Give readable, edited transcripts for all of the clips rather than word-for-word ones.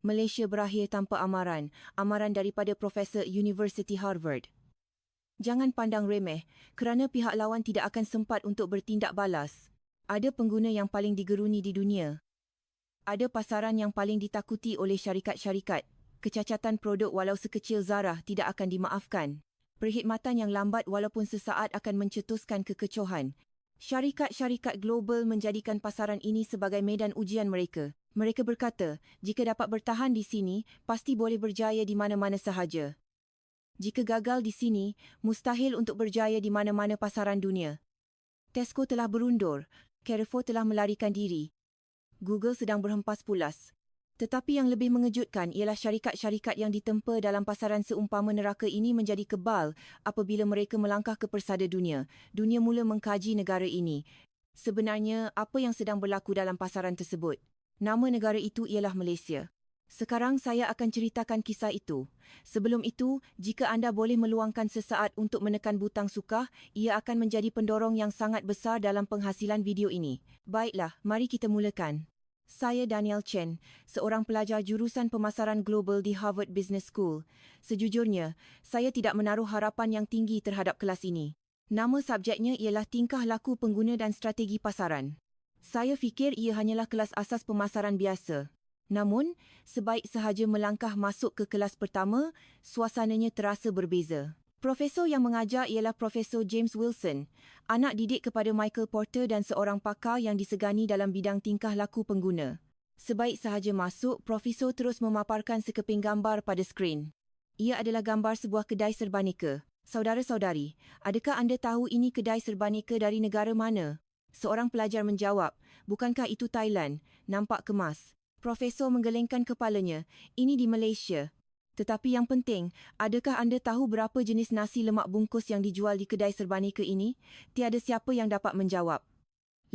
Malaysia berakhir tanpa amaran. Amaran daripada Profesor University Harvard. Jangan pandang remeh, kerana pihak lawan tidak akan sempat untuk bertindak balas. Ada pengguna yang paling digeruni di dunia. Ada pasaran yang paling ditakuti oleh syarikat-syarikat. Kecacatan produk walau sekecil zarah tidak akan dimaafkan. Perkhidmatan yang lambat walaupun sesaat akan mencetuskan kekecohan. Syarikat-syarikat global menjadikan pasaran ini sebagai medan ujian mereka. Mereka berkata, jika dapat bertahan di sini, pasti boleh berjaya di mana-mana sahaja. Jika gagal di sini, mustahil untuk berjaya di mana-mana pasaran dunia. Tesco telah berundur, Carrefour telah melarikan diri. Google sedang berhempas pulas. Tetapi yang lebih mengejutkan ialah syarikat-syarikat yang ditempa dalam pasaran seumpama neraka ini menjadi kebal apabila mereka melangkah ke persada dunia. Dunia mula mengkaji negara ini. Sebenarnya, apa yang sedang berlaku dalam pasaran tersebut? Nama negara itu ialah Malaysia. Sekarang saya akan ceritakan kisah itu. Sebelum itu, jika anda boleh meluangkan sesaat untuk menekan butang suka, ia akan menjadi pendorong yang sangat besar dalam penghasilan video ini. Baiklah, mari kita mulakan. Saya Daniel Chen, seorang pelajar jurusan pemasaran global di Harvard Business School. Sejujurnya, saya tidak menaruh harapan yang tinggi terhadap kelas ini. Nama subjeknya ialah tingkah laku pengguna dan strategi pasaran. Saya fikir ia hanyalah kelas asas pemasaran biasa. Namun, sebaik sahaja melangkah masuk ke kelas pertama, suasananya terasa berbeza. Profesor yang mengajar ialah Profesor James Wilson, anak didik kepada Michael Porter dan seorang pakar yang disegani dalam bidang tingkah laku pengguna. Sebaik sahaja masuk, Profesor terus memaparkan sekeping gambar pada skrin. Ia adalah gambar sebuah kedai serbaneka. Saudara-saudari, adakah anda tahu ini kedai serbaneka dari negara mana? Seorang pelajar menjawab, bukankah itu Thailand? Nampak kemas. Profesor menggelengkan kepalanya, ini di Malaysia. Tetapi yang penting, adakah anda tahu berapa jenis nasi lemak bungkus yang dijual di kedai serbaneka ini? Tiada siapa yang dapat menjawab.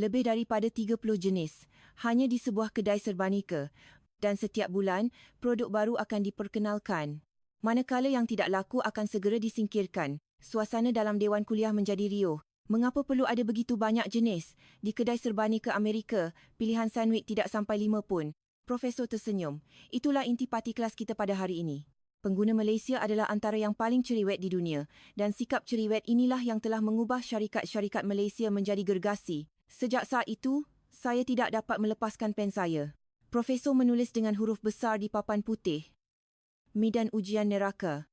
Lebih daripada 30 jenis, hanya di sebuah kedai serbaneka. Dan setiap bulan, produk baru akan diperkenalkan. Manakala yang tidak laku akan segera disingkirkan. Suasana dalam dewan kuliah menjadi riuh. Mengapa perlu ada begitu banyak jenis? Di kedai serbaneka Amerika, pilihan sandwich tidak sampai 5 pun. Profesor tersenyum. Itulah intipati kelas kita pada hari ini. Pengguna Malaysia adalah antara yang paling cerewet di dunia dan sikap cerewet inilah yang telah mengubah syarikat-syarikat Malaysia menjadi gergasi. Sejak saat itu, saya tidak dapat melepaskan pen saya. Profesor menulis dengan huruf besar di papan putih. Medan ujian neraka.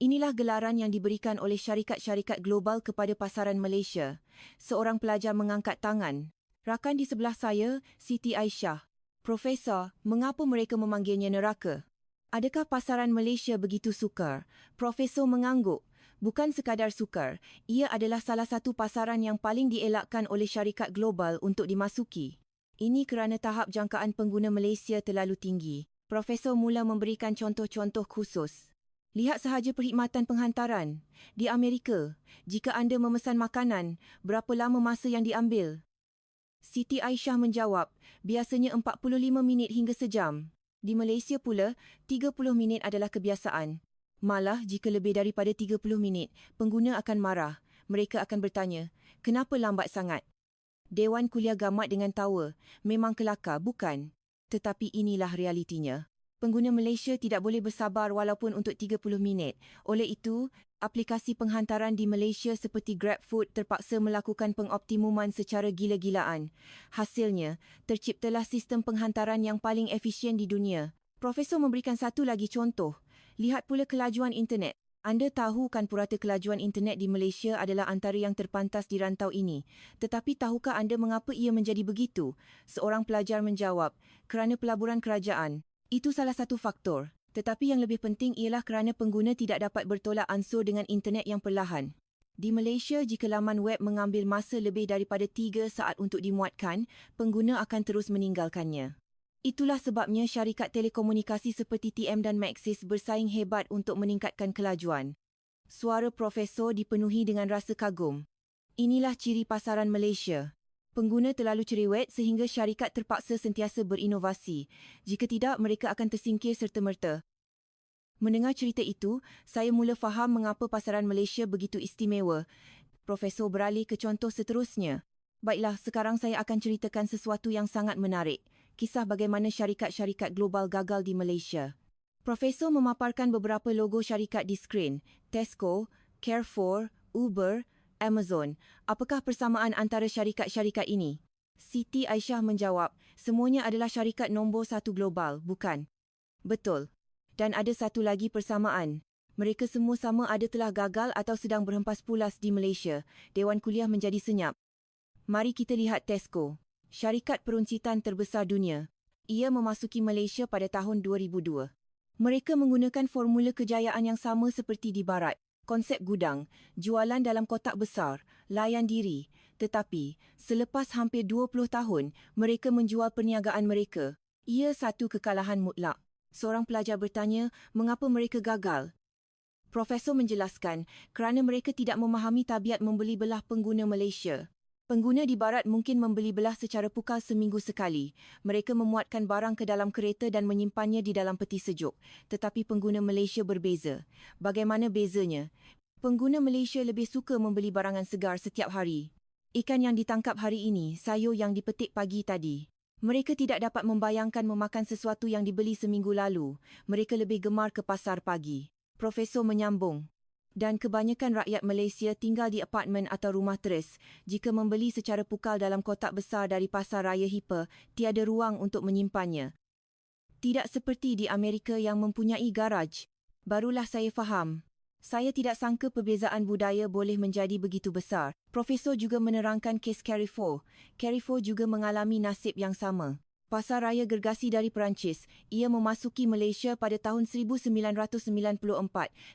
Inilah gelaran yang diberikan oleh syarikat-syarikat global kepada pasaran Malaysia. Seorang pelajar mengangkat tangan. Rakan di sebelah saya, Siti Aisyah. Profesor, mengapa mereka memanggilnya neraka? Adakah pasaran Malaysia begitu sukar? Profesor mengangguk. Bukan sekadar sukar, ia adalah salah satu pasaran yang paling dielakkan oleh syarikat global untuk dimasuki. Ini kerana tahap jangkaan pengguna Malaysia terlalu tinggi. Profesor mula memberikan contoh-contoh khusus. Lihat sahaja perkhidmatan penghantaran. Di Amerika, jika anda memesan makanan, berapa lama masa yang diambil? Siti Aisyah menjawab, biasanya 45 minit hingga sejam. Di Malaysia pula, 30 minit adalah kebiasaan. Malah, jika lebih daripada 30 minit, pengguna akan marah. Mereka akan bertanya, kenapa lambat sangat? Dewan kuliah gamat dengan tawa. Memang kelakar, bukan? Tetapi inilah realitinya. Pengguna Malaysia tidak boleh bersabar walaupun untuk 30 minit. Oleh itu, aplikasi penghantaran di Malaysia seperti GrabFood terpaksa melakukan pengoptimuman secara gila-gilaan. Hasilnya, terciptalah sistem penghantaran yang paling efisien di dunia. Profesor memberikan satu lagi contoh. Lihat pula kelajuan internet. Anda tahu kan purata kelajuan internet di Malaysia adalah antara yang terpantas di rantau ini. Tetapi tahukah anda mengapa ia menjadi begitu? Seorang pelajar menjawab, kerana pelaburan kerajaan. Itu salah satu faktor. Tetapi yang lebih penting ialah kerana pengguna tidak dapat bertolak ansur dengan internet yang perlahan. Di Malaysia, jika laman web mengambil masa lebih daripada 3 saat untuk dimuatkan, pengguna akan terus meninggalkannya. Itulah sebabnya syarikat telekomunikasi seperti TM dan Maxis bersaing hebat untuk meningkatkan kelajuan. Suara profesor dipenuhi dengan rasa kagum. Inilah ciri pasaran Malaysia. Pengguna terlalu cerewet sehingga syarikat terpaksa sentiasa berinovasi. Jika tidak, mereka akan tersingkir serta-merta. Mendengar cerita itu, saya mula faham mengapa pasaran Malaysia begitu istimewa. Profesor beralih ke contoh seterusnya. Baiklah, sekarang saya akan ceritakan sesuatu yang sangat menarik. kisah bagaimana syarikat-syarikat global gagal di Malaysia. Profesor memaparkan beberapa logo syarikat di skrin. Tesco, Carrefour, Uber, Amazon. Apakah persamaan antara syarikat-syarikat ini? Siti Aisyah menjawab, semuanya adalah syarikat nombor 1 global, bukan? Betul. Dan ada satu lagi persamaan. Mereka semua sama ada telah gagal atau sedang berhempas pulas di Malaysia. Dewan Kuliah menjadi senyap. Mari kita lihat Tesco. Syarikat peruncitan terbesar dunia. Ia memasuki Malaysia pada tahun 2002. Mereka menggunakan formula kejayaan yang sama seperti di Barat. Konsep gudang, jualan dalam kotak besar, layan diri. Tetapi, selepas hampir 20 tahun, mereka menjual perniagaan mereka. Ia satu kekalahan mutlak. Seorang pelajar bertanya, mengapa mereka gagal? Profesor menjelaskan, kerana mereka tidak memahami tabiat membeli belah pengguna Malaysia. Pengguna di Barat mungkin membeli belah secara pukal seminggu sekali. Mereka memuatkan barang ke dalam kereta dan menyimpannya di dalam peti sejuk. Tetapi pengguna Malaysia berbeza. Bagaimana bezanya? Pengguna Malaysia lebih suka membeli barangan segar setiap hari. Ikan yang ditangkap hari ini, sayur yang dipetik pagi tadi. Mereka tidak dapat membayangkan memakan sesuatu yang dibeli seminggu lalu. Mereka lebih gemar ke pasar pagi. Profesor menyambung. Dan kebanyakan rakyat Malaysia tinggal di apartmen atau rumah teres. Jika membeli secara pukal dalam kotak besar dari Pasar Raya Hiper, tiada ruang untuk menyimpannya. Tidak seperti di Amerika yang mempunyai garaj. Barulah saya faham. Saya tidak sangka perbezaan budaya boleh menjadi begitu besar. Profesor juga menerangkan kes Carrefour. Carrefour juga mengalami nasib yang sama. Pasar Raya gergasi dari Perancis. Ia memasuki Malaysia pada tahun 1994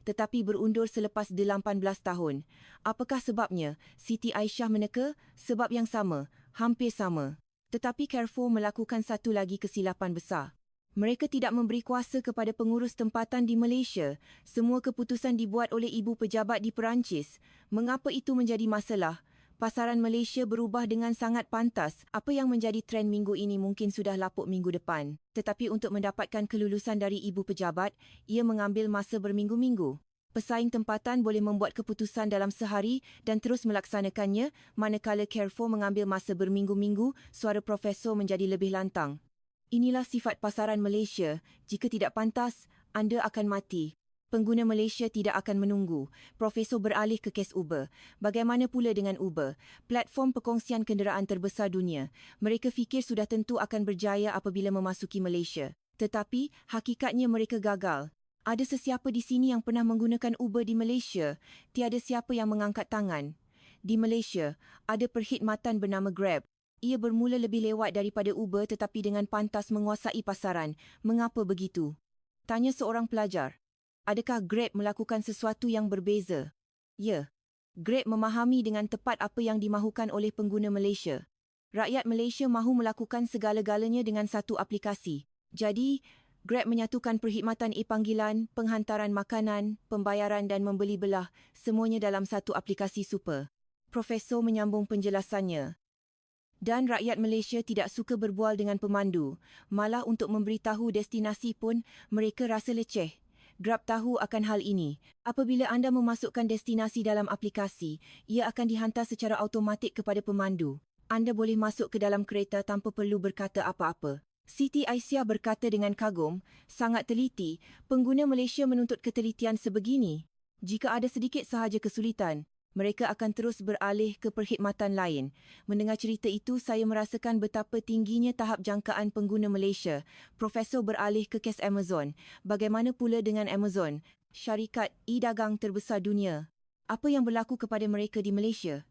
tetapi berundur selepas 18 tahun. Apakah sebabnya? Siti Aisyah meneka, sebab yang sama, hampir sama. Tetapi Carrefour melakukan satu lagi kesilapan besar. Mereka tidak memberi kuasa kepada pengurus tempatan di Malaysia. Semua keputusan dibuat oleh ibu pejabat di Perancis. Mengapa itu menjadi masalah? Pasaran Malaysia berubah dengan sangat pantas. Apa yang menjadi trend minggu ini mungkin sudah lapuk minggu depan. Tetapi untuk mendapatkan kelulusan dari ibu pejabat, ia mengambil masa berminggu-minggu. Pesaing tempatan boleh membuat keputusan dalam sehari dan terus melaksanakannya, manakala Carrefour mengambil masa berminggu-minggu, suara profesor menjadi lebih lantang. Inilah sifat pasaran Malaysia. Jika tidak pantas, anda akan mati. Pengguna Malaysia tidak akan menunggu. Profesor beralih ke kes Uber. Bagaimana pula dengan Uber? Platform perkongsian kenderaan terbesar dunia. Mereka fikir sudah tentu akan berjaya apabila memasuki Malaysia. Tetapi, hakikatnya mereka gagal. Ada sesiapa di sini yang pernah menggunakan Uber di Malaysia? Tiada siapa yang mengangkat tangan. Di Malaysia, ada perkhidmatan bernama Grab. Ia bermula lebih lewat daripada Uber tetapi dengan pantas menguasai pasaran. Mengapa begitu? Tanya seorang pelajar. Adakah Grab melakukan sesuatu yang berbeza? Ya. Grab memahami dengan tepat apa yang dimahukan oleh pengguna Malaysia. Rakyat Malaysia mahu melakukan segala-galanya dengan satu aplikasi. Jadi, Grab menyatukan perkhidmatan e-panggilan, penghantaran makanan, pembayaran dan membeli belah, semuanya dalam satu aplikasi super. Profesor menyambung penjelasannya. Dan rakyat Malaysia tidak suka berbual dengan pemandu. Malah untuk memberitahu destinasi pun, mereka rasa leceh. Grab tahu akan hal ini. Apabila anda memasukkan destinasi dalam aplikasi, ia akan dihantar secara automatik kepada pemandu. Anda boleh masuk ke dalam kereta tanpa perlu berkata apa-apa. Siti Aisyah berkata dengan kagum, sangat teliti, pengguna Malaysia menuntut ketelitian sebegini. Jika ada sedikit sahaja kesulitan, mereka akan terus beralih ke perkhidmatan lain. Mendengar cerita itu, saya merasakan betapa tingginya tahap jangkaan pengguna Malaysia. Profesor beralih ke kes Amazon. Bagaimana pula dengan Amazon, syarikat e-dagang terbesar dunia? Apa yang berlaku kepada mereka di Malaysia?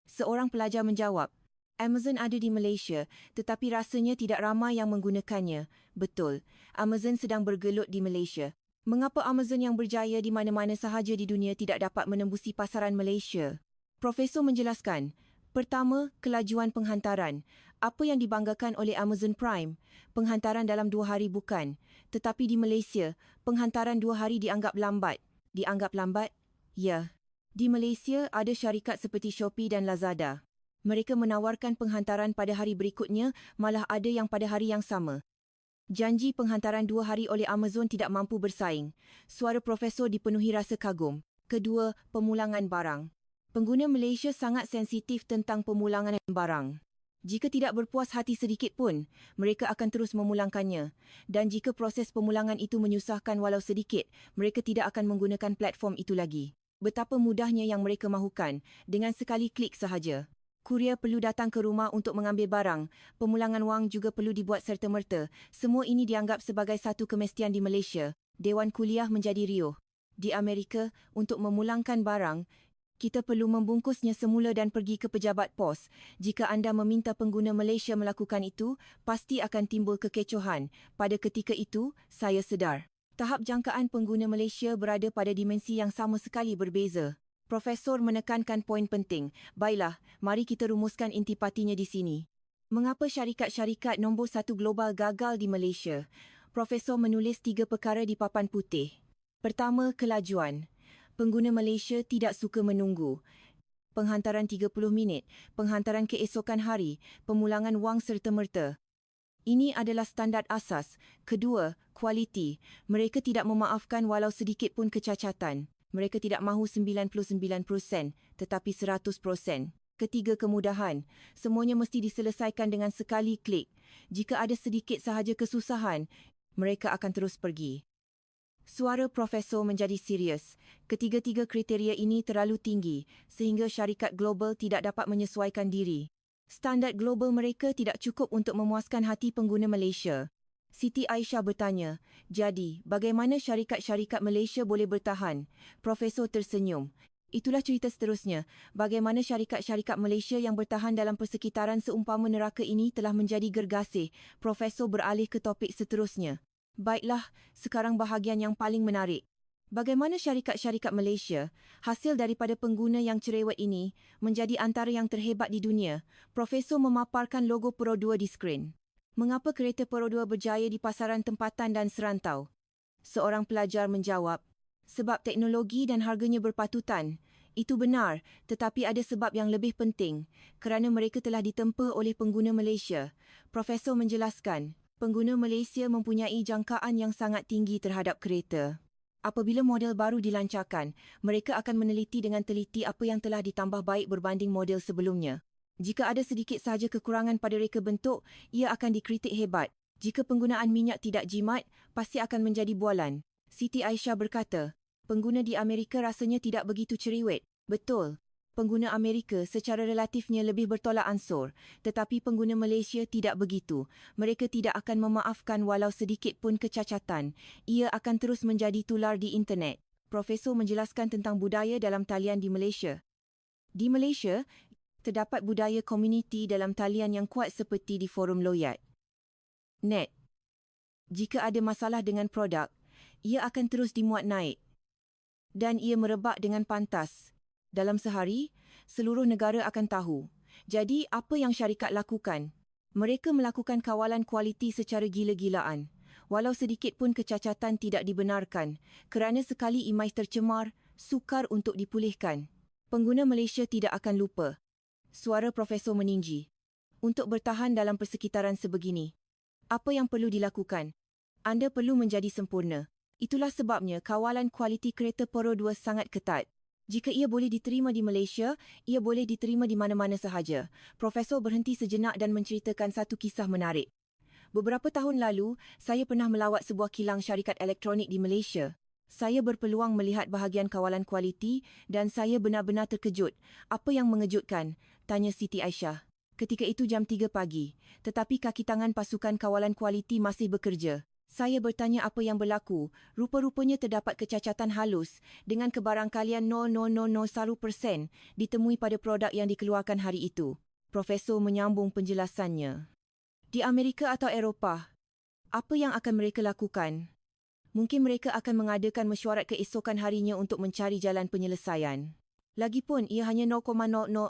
Seorang pelajar menjawab, Amazon ada di Malaysia, tetapi rasanya tidak ramai yang menggunakannya. Betul, Amazon sedang bergelut di Malaysia. Mengapa Amazon yang berjaya di mana-mana sahaja di dunia tidak dapat menembusi pasaran Malaysia? Profesor menjelaskan. Pertama, kelajuan penghantaran. Apa yang dibanggakan oleh Amazon Prime? Penghantaran dalam 2 hari bukan. Tetapi di Malaysia, penghantaran 2 hari dianggap lambat. Dianggap lambat? Ya. Di Malaysia ada syarikat seperti Shopee dan Lazada. Mereka menawarkan penghantaran pada hari berikutnya, malah ada yang pada hari yang sama. Janji penghantaran 2 hari oleh Amazon tidak mampu bersaing. Suara profesor dipenuhi rasa kagum. Kedua, pemulangan barang. Pengguna Malaysia sangat sensitif tentang pemulangan barang. Jika tidak berpuas hati sedikit pun, mereka akan terus memulangkannya. Dan jika proses pemulangan itu menyusahkan walau sedikit, mereka tidak akan menggunakan platform itu lagi. Betapa mudahnya yang mereka mahukan, dengan sekali klik sahaja. Kurier perlu datang ke rumah untuk mengambil barang, pemulangan wang juga perlu dibuat serta-merta. Semua ini dianggap sebagai satu kemestian di Malaysia. Dewan Kuliah menjadi riuh. Di Amerika, untuk memulangkan barang, kita perlu membungkusnya semula dan pergi ke pejabat pos. Jika anda meminta pengguna Malaysia melakukan itu, pasti akan timbul kekecohan. Pada ketika itu, saya sedar. Tahap jangkaan pengguna Malaysia berada pada dimensi yang sama sekali berbeza. Profesor menekankan poin penting. Baiklah, mari kita rumuskan intipatinya di sini. Mengapa syarikat-syarikat nombor 1 global gagal di Malaysia? Profesor menulis 3 perkara di papan putih. Pertama, kelajuan. Pengguna Malaysia tidak suka menunggu. Penghantaran 30 minit, penghantaran keesokan hari, pemulangan wang serta-merta. Ini adalah standard asas. Kedua, kualiti. Mereka tidak memaafkan walau sedikit pun kecacatan. Mereka tidak mahu 99%, tetapi 100%. Ketiga, kemudahan. Semuanya mesti diselesaikan dengan sekali klik. Jika ada sedikit sahaja kesusahan, mereka akan terus pergi. Suara profesor menjadi serius. Ketiga-tiga kriteria ini terlalu tinggi sehingga syarikat global tidak dapat menyesuaikan diri. Standard global mereka tidak cukup untuk memuaskan hati pengguna Malaysia. Siti Aisyah bertanya, jadi bagaimana syarikat-syarikat Malaysia boleh bertahan? Profesor tersenyum. Itulah cerita seterusnya. Bagaimana syarikat-syarikat Malaysia yang bertahan dalam persekitaran seumpama neraka ini telah menjadi gergasih. Profesor beralih ke topik seterusnya. Baiklah, sekarang bahagian yang paling menarik. Bagaimana syarikat-syarikat Malaysia, hasil daripada pengguna yang cerewet ini, menjadi antara yang terhebat di dunia? Profesor memaparkan logo Pro 2 di skrin. Mengapa kereta Pro 2 berjaya di pasaran tempatan dan serantau? Seorang pelajar menjawab, sebab teknologi dan harganya berpatutan. Itu benar, tetapi ada sebab yang lebih penting, kerana mereka telah ditempa oleh pengguna Malaysia. Profesor menjelaskan, pengguna Malaysia mempunyai jangkaan yang sangat tinggi terhadap kereta. Apabila model baru dilancarkan, mereka akan meneliti dengan teliti apa yang telah ditambah baik berbanding model sebelumnya. Jika ada sedikit sahaja kekurangan pada reka bentuk, ia akan dikritik hebat. Jika penggunaan minyak tidak jimat, pasti akan menjadi bualan. Siti Aisyah berkata, pengguna di Amerika rasanya tidak begitu cerewet. Betul. Pengguna Amerika secara relatifnya lebih bertolak ansur, tetapi pengguna Malaysia tidak begitu. Mereka tidak akan memaafkan walau sedikit pun kecacatan. Ia akan terus menjadi tular di internet. Profesor menjelaskan tentang budaya dalam talian di Malaysia. Di Malaysia, terdapat budaya komuniti dalam talian yang kuat seperti di forum Loyat. Net. Jika ada masalah dengan produk, ia akan terus dimuat naik. Dan ia merebak dengan pantas. Dalam sehari, seluruh negara akan tahu. Jadi, apa yang syarikat lakukan? Mereka melakukan kawalan kualiti secara gila-gilaan. Walau sedikit pun kecacatan tidak dibenarkan, kerana sekali imej tercemar, sukar untuk dipulihkan. Pengguna Malaysia tidak akan lupa. Suara profesor meninggi. Untuk bertahan dalam persekitaran sebegini, apa yang perlu dilakukan? Anda perlu menjadi sempurna. Itulah sebabnya kawalan kualiti kereta Pro 2 sangat ketat. Jika ia boleh diterima di Malaysia, ia boleh diterima di mana-mana sahaja. Profesor berhenti sejenak dan menceritakan satu kisah menarik. Beberapa tahun lalu, saya pernah melawat sebuah kilang syarikat elektronik di Malaysia. Saya berpeluang melihat bahagian kawalan kualiti dan saya benar-benar terkejut. Apa yang mengejutkan? Tanya Siti Aisyah. Ketika itu jam 3 pagi, tetapi kaki tangan pasukan kawalan kualiti masih bekerja. Saya bertanya apa yang berlaku. Rupa-rupanya terdapat kecacatan halus dengan kebarangkalian 0,00001% ditemui pada produk yang dikeluarkan hari itu. Profesor menyambung penjelasannya. Di Amerika atau Eropah, apa yang akan mereka lakukan? Mungkin mereka akan mengadakan mesyuarat keesokan harinya untuk mencari jalan penyelesaian. Lagipun ia hanya 0,0001%,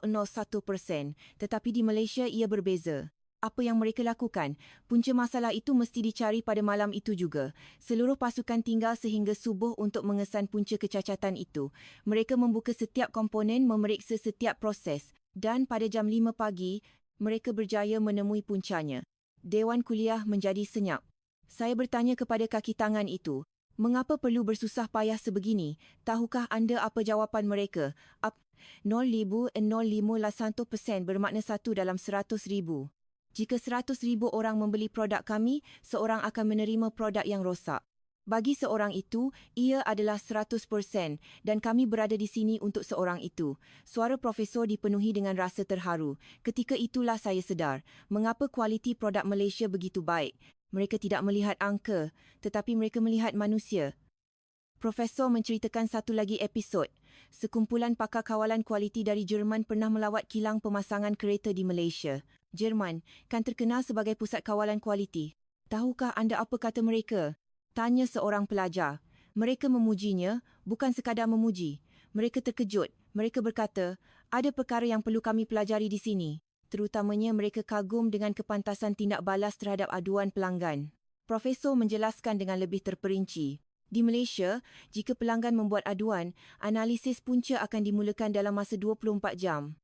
tetapi di Malaysia ia berbeza. Apa yang mereka lakukan? Punca masalah itu mesti dicari pada malam itu juga. Seluruh pasukan tinggal sehingga subuh untuk mengesan punca kecacatan itu. Mereka membuka setiap komponen, memeriksa setiap proses. Dan pada jam 5 pagi, mereka berjaya menemui puncanya. Dewan Kuliah menjadi senyap. Saya bertanya kepada kaki tangan itu, Mengapa perlu bersusah payah sebegini? Tahukah anda apa jawapan mereka? 0,05% bermakna 1 dalam 100,000. Jika 100,000 orang membeli produk kami, seorang akan menerima produk yang rosak. Bagi seorang itu, ia adalah 100% dan kami berada di sini untuk seorang itu. Suara profesor dipenuhi dengan rasa terharu. Ketika itulah saya sedar, mengapa kualiti produk Malaysia begitu baik. Mereka tidak melihat angka, tetapi mereka melihat manusia. Profesor menceritakan satu lagi episod. Sekumpulan pakar kawalan kualiti dari Jerman pernah melawat kilang pemasangan kereta di Malaysia. Jerman kan terkenal sebagai pusat kawalan kualiti. Tahukah anda apa kata mereka? Tanya seorang pelajar. Mereka memujinya, bukan sekadar memuji. Mereka terkejut. Mereka berkata, ada perkara yang perlu kami pelajari di sini. Terutamanya mereka kagum dengan kepantasan tindak balas terhadap aduan pelanggan. Profesor menjelaskan dengan lebih terperinci. Di Malaysia, jika pelanggan membuat aduan, analisis punca akan dimulakan dalam masa 24 jam.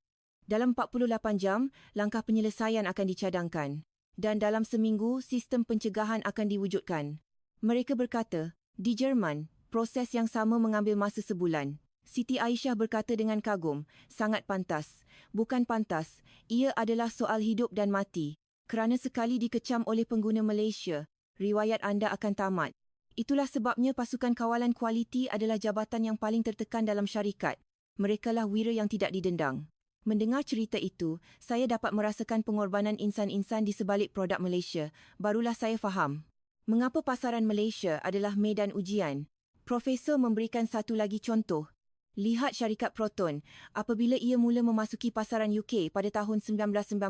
Dalam 48 jam, langkah penyelesaian akan dicadangkan. Dan dalam seminggu, sistem pencegahan akan diwujudkan. Mereka berkata, di Jerman, proses yang sama mengambil masa sebulan. Siti Aisyah berkata dengan kagum, sangat pantas. Bukan pantas, ia adalah soal hidup dan mati. Kerana sekali dikecam oleh pengguna Malaysia, riwayat anda akan tamat. Itulah sebabnya pasukan kawalan kualiti adalah jabatan yang paling tertekan dalam syarikat. Merekalah wira yang tidak didendang. Mendengar cerita itu, saya dapat merasakan pengorbanan insan-insan di sebalik produk Malaysia. Barulah saya faham mengapa pasaran Malaysia adalah medan ujian. Profesor memberikan satu lagi contoh. Lihat syarikat Proton, apabila ia mula memasuki pasaran UK pada tahun 1990,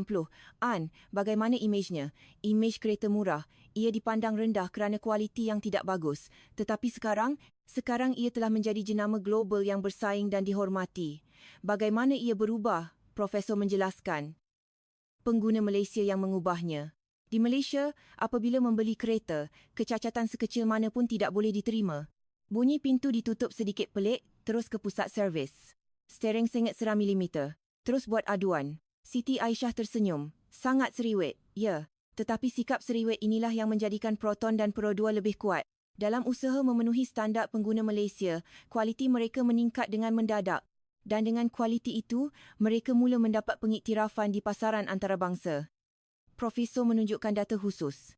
bagaimana imejnya? Imej kereta murah. Ia dipandang rendah kerana kualiti yang tidak bagus. Tetapi sekarang ia telah menjadi jenama global yang bersaing dan dihormati. Bagaimana ia berubah? Profesor menjelaskan. Pengguna Malaysia yang mengubahnya. Di Malaysia, apabila membeli kereta, kecacatan sekecil mana pun tidak boleh diterima. Bunyi pintu ditutup sedikit pelik, terus ke pusat servis. Steering sengit 1 mm. Terus buat aduan. Siti Aisyah tersenyum. Sangat seriwet, ya. Tetapi sikap seriwet inilah yang menjadikan Proton dan Pro 2 lebih kuat. Dalam usaha memenuhi standard pengguna Malaysia, kualiti mereka meningkat dengan mendadak. Dan dengan kualiti itu, mereka mula mendapat pengiktirafan di pasaran antarabangsa. Profesor menunjukkan data khusus.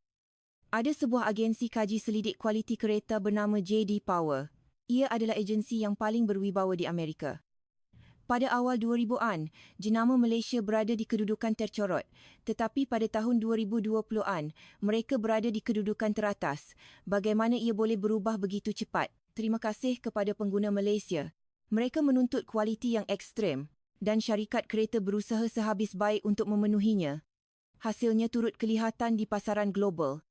Ada sebuah agensi kaji selidik kualiti kereta bernama J.D. Power. Ia adalah agensi yang paling berwibawa di Amerika. Pada awal 2000-an, jenama Malaysia berada di kedudukan tercorot. Tetapi pada tahun 2020-an, mereka berada di kedudukan teratas. Bagaimana ia boleh berubah begitu cepat? Terima kasih kepada pengguna Malaysia. Mereka menuntut kualiti yang ekstrem dan syarikat kereta berusaha sehabis baik untuk memenuhinya. Hasilnya turut kelihatan di pasaran global.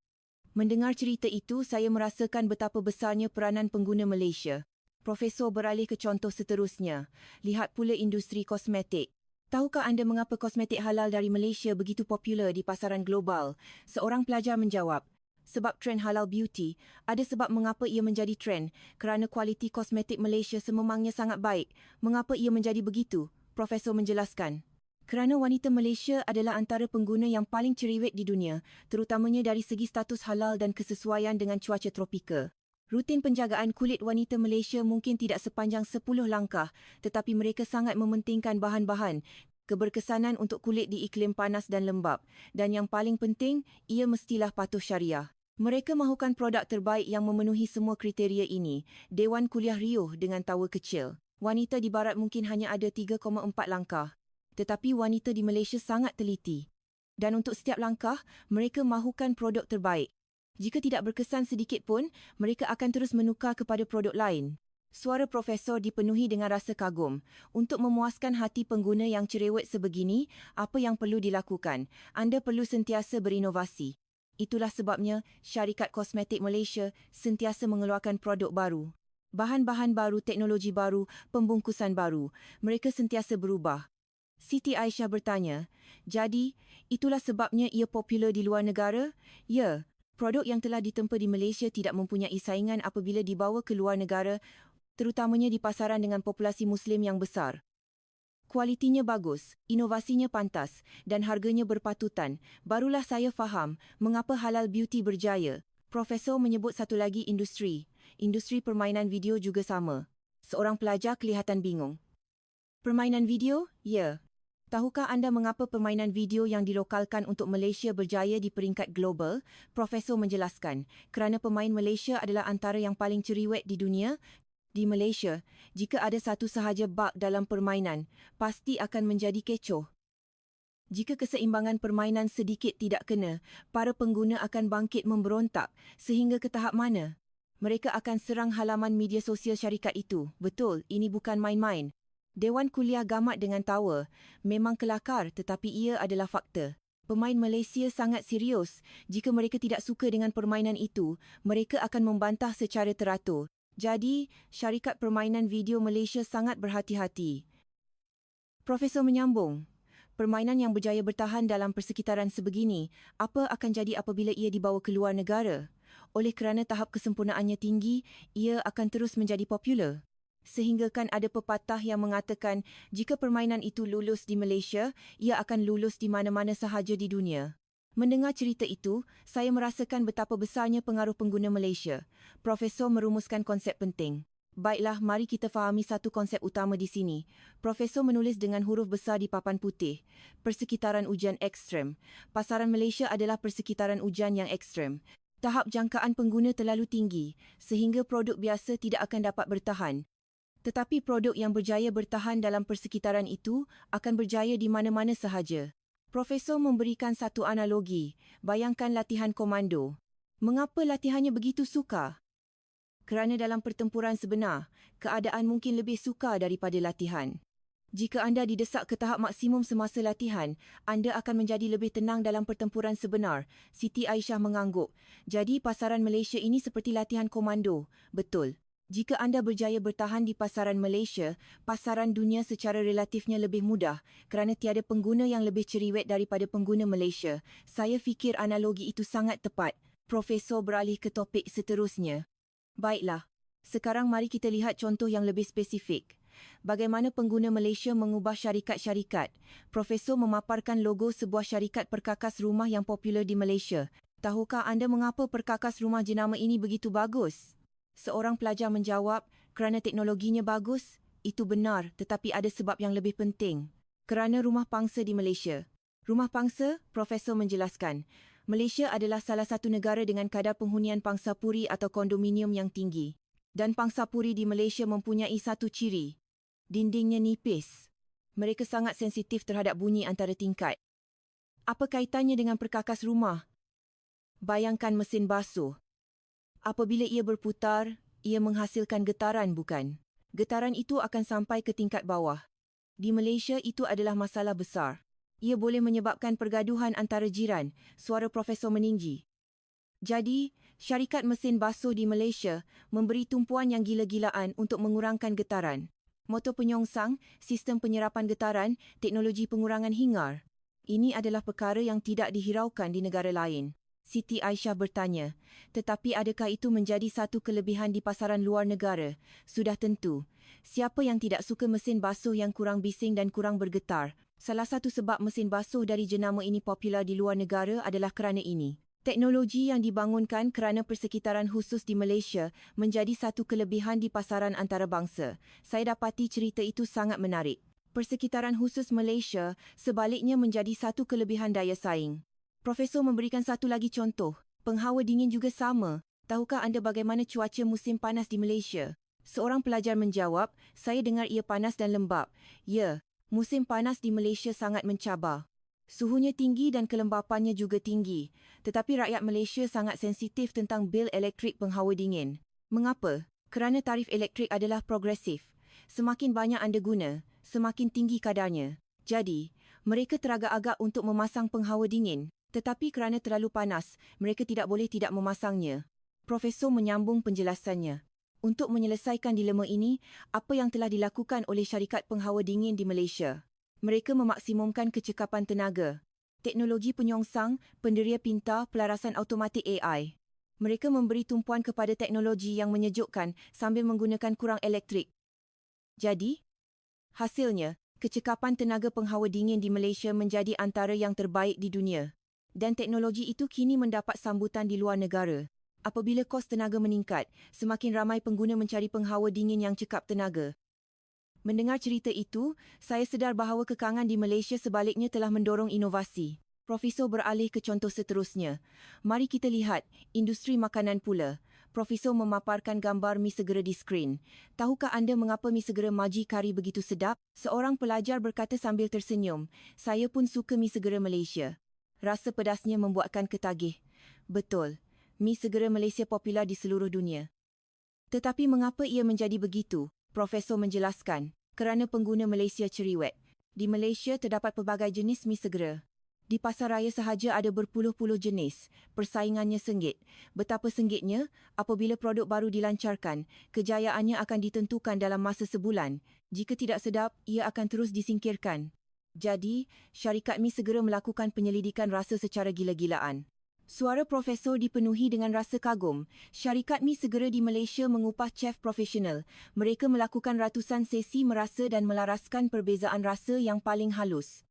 Mendengar cerita itu, saya merasakan betapa besarnya peranan pengguna Malaysia. Profesor beralih ke contoh seterusnya. Lihat pula industri kosmetik. Tahukah anda mengapa kosmetik halal dari Malaysia begitu popular di pasaran global? Seorang pelajar menjawab. Sebab trend halal beauty. Ada sebab mengapa ia menjadi trend. Kerana kualiti kosmetik Malaysia sememangnya sangat baik. Mengapa ia menjadi begitu? Profesor menjelaskan. Kerana wanita Malaysia adalah antara pengguna yang paling cerewet di dunia, terutamanya dari segi status halal dan kesesuaian dengan cuaca tropika. Rutin penjagaan kulit wanita Malaysia mungkin tidak sepanjang 10 langkah, tetapi mereka sangat mementingkan bahan-bahan, keberkesanan untuk kulit di iklim panas dan lembap. Dan yang paling penting, ia mestilah patuh syariah. Mereka mahukan produk terbaik yang memenuhi semua kriteria ini. Dewan Kuliah riuh dengan tawa kecil. Wanita di barat mungkin hanya ada 3,4 langkah. Tetapi wanita di Malaysia sangat teliti. Dan untuk setiap langkah, mereka mahukan produk terbaik. Jika tidak berkesan sedikit pun, mereka akan terus menukar kepada produk lain. Suara profesor dipenuhi dengan rasa kagum. Untuk memuaskan hati pengguna yang cerewet sebegini, apa yang perlu dilakukan? Anda perlu sentiasa berinovasi. Itulah sebabnya syarikat kosmetik Malaysia sentiasa mengeluarkan produk baru. Bahan-bahan baru, teknologi baru, pembungkusan baru. Mereka sentiasa berubah. Siti Aisyah bertanya, jadi, itulah sebabnya ia popular di luar negara? Ya, produk yang telah ditempa di Malaysia tidak mempunyai saingan apabila dibawa ke luar negara, terutamanya di pasaran dengan populasi Muslim yang besar. Kualitinya bagus, inovasinya pantas dan harganya berpatutan. Barulah saya faham mengapa halal beauty berjaya. Profesor menyebut satu lagi industri, Industri permainan video juga sama. Seorang pelajar kelihatan bingung. Permainan video? Ya. Tahukah anda mengapa permainan video yang dilokalkan untuk Malaysia berjaya di peringkat global? Profesor menjelaskan, kerana pemain Malaysia adalah antara yang paling cerewet di dunia. Di Malaysia, jika ada satu sahaja bug dalam permainan, pasti akan menjadi kecoh. Jika keseimbangan permainan sedikit tidak kena, para pengguna akan bangkit memberontak sehingga ke tahap mana? Mereka akan serang halaman media sosial syarikat itu. Betul, ini bukan main-main. Dewan Kuliah gamat dengan tawa. Memang kelakar tetapi ia adalah fakta. Pemain Malaysia sangat serius. Jika mereka tidak suka dengan permainan itu, mereka akan membantah secara teratur. Jadi, syarikat permainan video Malaysia sangat berhati-hati. Profesor menyambung, permainan yang berjaya bertahan dalam persekitaran sebegini, apa akan jadi apabila ia dibawa ke luar negara? Oleh kerana tahap kesempurnaannya tinggi, ia akan terus menjadi popular. Sehinggakan ada pepatah yang mengatakan jika permainan itu lulus di Malaysia, ia akan lulus di mana-mana sahaja di dunia. Mendengar cerita itu, saya merasakan betapa besarnya pengaruh pengguna Malaysia. Profesor merumuskan konsep penting. Baiklah, mari kita fahami satu konsep utama di sini. Profesor menulis dengan huruf besar di papan putih. Persekitaran ujian ekstrem. Pasaran Malaysia adalah persekitaran ujian yang ekstrem. Tahap jangkaan pengguna terlalu tinggi, sehingga produk biasa tidak akan dapat bertahan. Tetapi produk yang berjaya bertahan dalam persekitaran itu akan berjaya di mana-mana sahaja. Profesor memberikan satu analogi. Bayangkan latihan komando. Mengapa latihannya begitu sukar? Kerana dalam pertempuran sebenar, keadaan mungkin lebih sukar daripada latihan. Jika anda didesak ke tahap maksimum semasa latihan, anda akan menjadi lebih tenang dalam pertempuran sebenar. Siti Aisyah mengangguk. Jadi pasaran Malaysia ini seperti latihan komando. Betul. Jika anda berjaya bertahan di pasaran Malaysia, pasaran dunia secara relatifnya lebih mudah kerana tiada pengguna yang lebih cerewet daripada pengguna Malaysia. Saya fikir analogi itu sangat tepat. Profesor beralih ke topik seterusnya. Baiklah, sekarang mari kita lihat contoh yang lebih spesifik. Bagaimana pengguna Malaysia mengubah syarikat-syarikat? Profesor memaparkan logo sebuah syarikat perkakas rumah yang popular di Malaysia. Tahukah anda mengapa perkakas rumah jenama ini begitu bagus? Seorang pelajar menjawab, kerana teknologinya bagus. Itu benar, tetapi ada sebab yang lebih penting. Kerana rumah pangsa di Malaysia. Rumah pangsa, Profesor menjelaskan. Malaysia adalah salah satu negara dengan kadar penghunian pangsapuri atau kondominium yang tinggi. Dan pangsapuri di Malaysia mempunyai satu ciri. Dindingnya nipis. Mereka sangat sensitif terhadap bunyi antara tingkat. Apa kaitannya dengan perkakas rumah? Bayangkan mesin basuh. Apabila ia berputar, ia menghasilkan getaran, bukan? Getaran itu akan sampai ke tingkat bawah. Di Malaysia, itu adalah masalah besar. Ia boleh menyebabkan pergaduhan antara jiran, suara Profesor meninggi. Jadi, syarikat mesin basuh di Malaysia memberi tumpuan yang gila-gilaan untuk mengurangkan getaran. Motor penyongsang, sistem penyerapan getaran, teknologi pengurangan hingar. Ini adalah perkara yang tidak dihiraukan di negara lain. Siti Aisyah bertanya, tetapi adakah itu menjadi satu kelebihan di pasaran luar negara? Sudah tentu. Siapa yang tidak suka mesin basuh yang kurang bising dan kurang bergetar? Salah satu sebab mesin basuh dari jenama ini popular di luar negara adalah kerana ini. Teknologi yang dibangunkan kerana persekitaran khusus di Malaysia menjadi satu kelebihan di pasaran antarabangsa. Saya dapati cerita itu sangat menarik. Persekitaran khusus Malaysia sebaliknya menjadi satu kelebihan daya saing. Profesor memberikan satu lagi contoh. Penghawa dingin juga sama. Tahukah anda bagaimana cuaca musim panas di Malaysia? Seorang pelajar menjawab, saya dengar ia panas dan lembap. Ya, musim panas di Malaysia sangat mencabar. Suhunya tinggi dan kelembapannya juga tinggi. Tetapi rakyat Malaysia sangat sensitif tentang bil elektrik penghawa dingin. Mengapa? Kerana tarif elektrik adalah progresif. Semakin banyak anda guna, semakin tinggi kadarnya. Jadi, mereka teragak-agak untuk memasang penghawa dingin. Tetapi kerana terlalu panas, mereka tidak boleh tidak memasangnya. Profesor menyambung penjelasannya. Untuk menyelesaikan dilema ini, apa yang telah dilakukan oleh syarikat penghawa dingin di Malaysia? Mereka memaksimumkan kecekapan tenaga. Teknologi penyongsang, penderia pintar, pelarasan automatik AI. Mereka memberi tumpuan kepada teknologi yang menyejukkan sambil menggunakan kurang elektrik. Jadi, hasilnya, kecekapan tenaga penghawa dingin di Malaysia menjadi antara yang terbaik di dunia. Dan teknologi itu kini mendapat sambutan di luar negara. Apabila kos tenaga meningkat, semakin ramai pengguna mencari penghawa dingin yang cekap tenaga. Mendengar cerita itu, saya sedar bahawa kekangan di Malaysia sebaliknya telah mendorong inovasi. Profesor beralih ke contoh seterusnya. Mari kita lihat industri makanan pula. Profesor memaparkan gambar mi segera di skrin. Tahukah anda mengapa mi segera Maji Kari begitu sedap? Seorang pelajar berkata sambil tersenyum. Saya pun suka mi segera Malaysia. Rasa pedasnya membuatkan ketagih. Betul. Mi segera Malaysia popular di seluruh dunia. Tetapi mengapa ia menjadi begitu? Profesor menjelaskan, kerana pengguna Malaysia ceriwet. Di Malaysia terdapat pelbagai jenis mi segera. Di pasar raya sahaja ada berpuluh-puluh jenis. Persaingannya sengit. Betapa sengitnya, apabila produk baru dilancarkan, kejayaannya akan ditentukan dalam masa sebulan. Jika tidak sedap, ia akan terus disingkirkan. Jadi, syarikat mi segera melakukan penyelidikan rasa secara gila-gilaan. Suara profesor dipenuhi dengan rasa kagum. Syarikat mi segera di Malaysia mengupah chef profesional. Mereka melakukan ratusan sesi merasa dan melaraskan perbezaan rasa yang paling halus.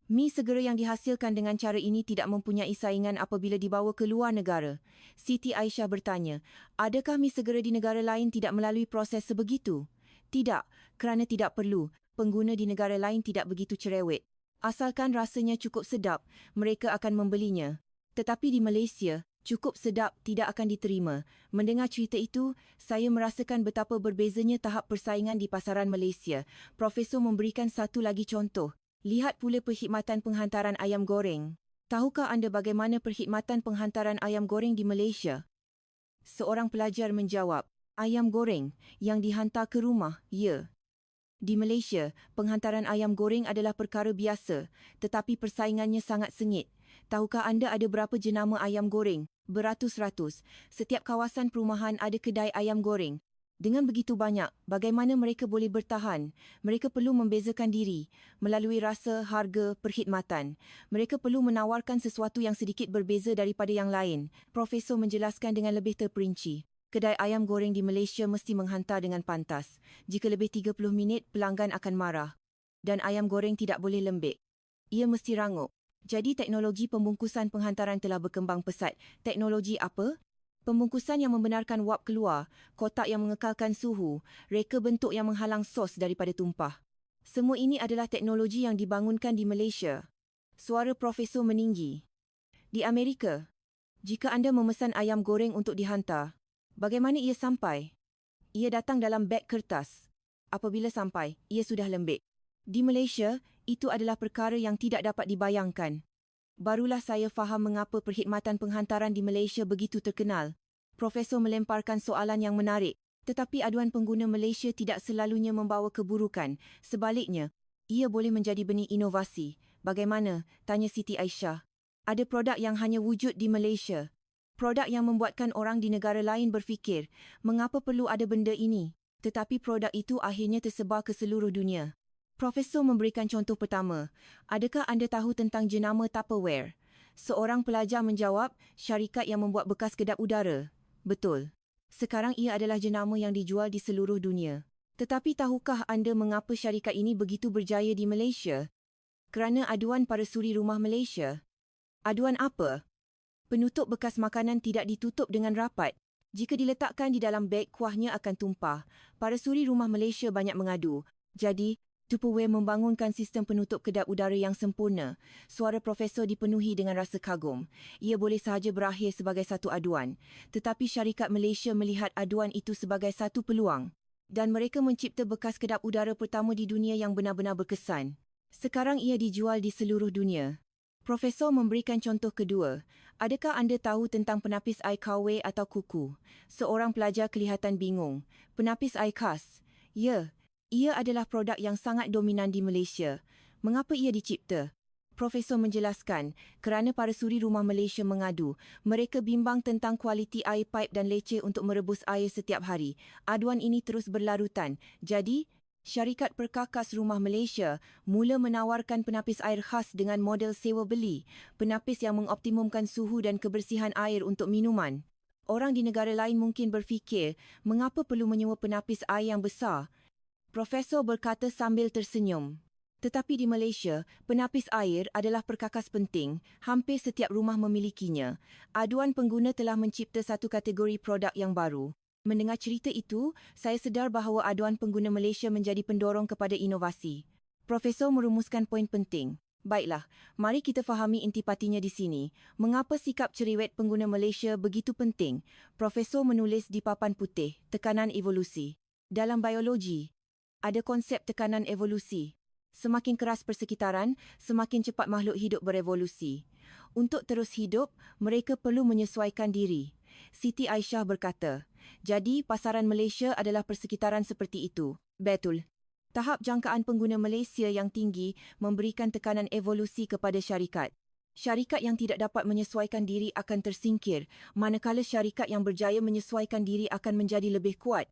Mi segera yang dihasilkan dengan cara ini tidak mempunyai saingan apabila dibawa ke luar negara. Siti Aisyah bertanya, adakah mi segera di negara lain tidak melalui proses sebegitu? Tidak, kerana tidak perlu. Pengguna di negara lain tidak begitu cerewet. Asalkan rasanya cukup sedap, mereka akan membelinya. Tetapi di Malaysia, cukup sedap tidak akan diterima. Mendengar cerita itu, saya merasakan betapa berbezanya tahap persaingan di pasaran Malaysia. Profesor memberikan satu lagi contoh. Lihat pula perkhidmatan penghantaran ayam goreng. Tahukah anda bagaimana perkhidmatan penghantaran ayam goreng di Malaysia? Seorang pelajar menjawab, ayam goreng yang dihantar ke rumah, ya. Di Malaysia, penghantaran ayam goreng adalah perkara biasa, tetapi persaingannya sangat sengit. Tahukah anda ada berapa jenama ayam goreng? Beratus-ratus. Setiap kawasan perumahan ada kedai ayam goreng. Dengan begitu banyak, bagaimana mereka boleh bertahan? Mereka perlu membezakan diri melalui rasa, harga, perkhidmatan. Mereka perlu menawarkan sesuatu yang sedikit berbeza daripada yang lain. Profesor menjelaskan dengan lebih terperinci. Kedai ayam goreng di Malaysia mesti menghantar dengan pantas. Jika lebih 30 minit, pelanggan akan marah. Dan ayam goreng tidak boleh lembik. Ia mesti rangup. Jadi teknologi pembungkusan penghantaran telah berkembang pesat. Teknologi apa? Pembungkusan yang membenarkan wap keluar, kotak yang mengekalkan suhu, reka bentuk yang menghalang sos daripada tumpah. Semua ini adalah teknologi yang dibangunkan di Malaysia. Suara profesor meninggi. Di Amerika, jika anda memesan ayam goreng untuk dihantar, bagaimana ia sampai? Ia datang dalam beg kertas. Apabila sampai, ia sudah lembik. Di Malaysia, itu adalah perkara yang tidak dapat dibayangkan. Barulah saya faham mengapa perkhidmatan penghantaran di Malaysia begitu terkenal. Profesor melemparkan soalan yang menarik. Tetapi aduan pengguna Malaysia tidak selalunya membawa keburukan. Sebaliknya, ia boleh menjadi benih inovasi. Bagaimana? Tanya Siti Aisyah. Ada produk yang hanya wujud di Malaysia. Produk yang membuatkan orang di negara lain berfikir, mengapa perlu ada benda ini? Tetapi produk itu akhirnya tersebar ke seluruh dunia. Profesor memberikan contoh pertama. Adakah anda tahu tentang jenama Tupperware? Seorang pelajar menjawab, syarikat yang membuat bekas kedap udara. Betul. Sekarang ia adalah jenama yang dijual di seluruh dunia. Tetapi tahukah anda mengapa syarikat ini begitu berjaya di Malaysia? Kerana aduan para suri rumah Malaysia. Aduan apa? Penutup bekas makanan tidak ditutup dengan rapat. Jika diletakkan di dalam beg, kuahnya akan tumpah. Para suri rumah Malaysia banyak mengadu. Jadi, Tupperware membangunkan sistem penutup kedap udara yang sempurna. Suara profesor dipenuhi dengan rasa kagum. Ia boleh sahaja berakhir sebagai satu aduan. Tetapi syarikat Malaysia melihat aduan itu sebagai satu peluang. Dan mereka mencipta bekas kedap udara pertama di dunia yang benar-benar berkesan. Sekarang ia dijual di seluruh dunia. Profesor memberikan contoh kedua. Adakah anda tahu tentang penapis air KW atau kuku? Seorang pelajar kelihatan bingung. Penapis air khas. Ya. Ia adalah produk yang sangat dominan di Malaysia. Mengapa ia dicipta? Profesor menjelaskan, kerana para suri rumah Malaysia mengadu, mereka bimbang tentang kualiti air paip dan leceh untuk merebus air setiap hari. Aduan ini terus berlarutan. Jadi, syarikat perkakas rumah Malaysia mula menawarkan penapis air khas dengan model sewa beli, penapis yang mengoptimumkan suhu dan kebersihan air untuk minuman. Orang di negara lain mungkin berfikir, mengapa perlu menyewa penapis air yang besar? Profesor berkata sambil tersenyum. Tetapi di Malaysia, penapis air adalah perkakas penting. Hampir setiap rumah memilikinya. Aduan pengguna telah mencipta satu kategori produk yang baru. Mendengar cerita itu, saya sedar bahawa aduan pengguna Malaysia menjadi pendorong kepada inovasi. Profesor merumuskan poin penting. Baiklah, mari kita fahami intipatinya di sini. Mengapa sikap cerewet pengguna Malaysia begitu penting? Profesor menulis di papan putih, tekanan evolusi. Dalam biologi, ada konsep tekanan evolusi. Semakin keras persekitaran, semakin cepat makhluk hidup berevolusi. Untuk terus hidup, mereka perlu menyesuaikan diri. Siti Aisyah berkata, jadi pasaran Malaysia adalah persekitaran seperti itu. Betul. Tahap jangkaan pengguna Malaysia yang tinggi memberikan tekanan evolusi kepada syarikat. Syarikat yang tidak dapat menyesuaikan diri akan tersingkir, manakala syarikat yang berjaya menyesuaikan diri akan menjadi lebih kuat.